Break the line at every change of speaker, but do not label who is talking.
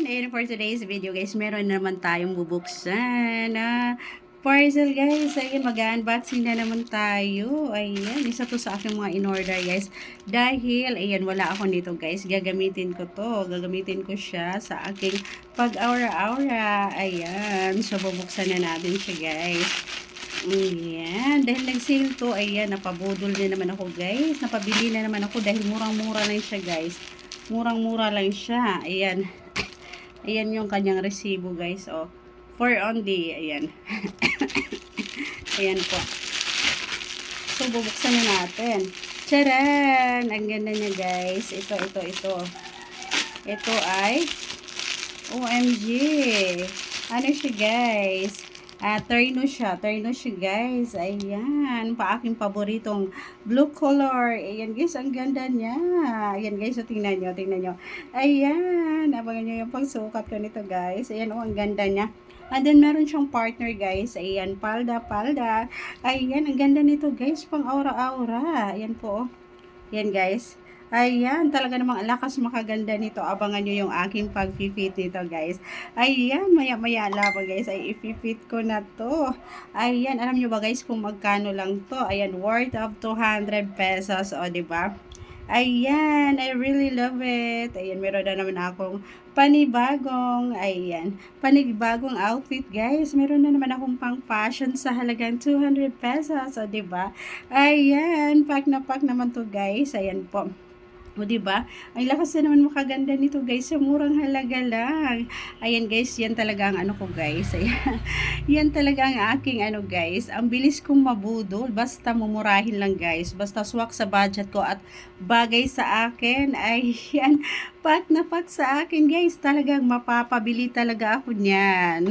And for today's video guys, meron naman tayong bubuksan na parcel guys. Ayun, mag-unboxing na naman tayo. Ayan, isa to sa aking mga in-order guys. Dahil, ayan, wala ako nito guys. Gagamitin ko to. Gagamitin ko siya sa aking pag-aura-aura. Ayan, so bubuksan na natin siya guys. Ayan, dahil nag-sale to, ayan, napabudol na naman ako guys. Napabili na naman ako dahil murang-mura lang siya guys. Murang-mura lang siya. Ayan. Ayan yung kanyang resibo guys. Oh. For only. Ayan. Ayan po. So, bubuksan na natin. Charan! Ang ganda niya guys. Ito. Ito ay OMG. Ano siya guys? Terno siya guys. Ayan, pa aking paboritong blue color. Ayan guys, ang ganda niya. Ayan guys, so tingnan nyo. Ayan, abangan nyo yung pagsukat ko nito guys. Ayan, oh, ang ganda niya. And then, meron siyang partner guys. Ayan, palda. Ayan, ang ganda nito guys, pang aura-aura. Ayan po, oh. Ayan guys. Ayan, talaga namang lakas makaganda nito. Abangan nyo yung aking pag-fit nito, guys. Ayan, maya-maya labang, guys, ay i-fit ko na to. Ayan, alam nyo ba, guys, kung magkano lang to? Ayan, worth of 200 pesos, o, diba? Ayan, I really love it. Ayan, meron na naman akong panibagong outfit, guys. Meron na naman akong pang fashion sa halagang 200 pesos, o, diba? Ayan, pack na pack naman to, guys. Ayan po. O, diba? Ay, lakas na naman makaganda nito, guys. Sa murang halaga lang. Ayan, guys. Yan talaga ang ano ko, guys. Ayan. Yan talaga ang aking ano, guys. Ang bilis kong mabudol. Basta mumurahin lang, guys. Basta swak sa budget ko at bagay sa akin. Ayan. Pack na pack sa akin, guys. Talagang mapapabili talaga ako niyan.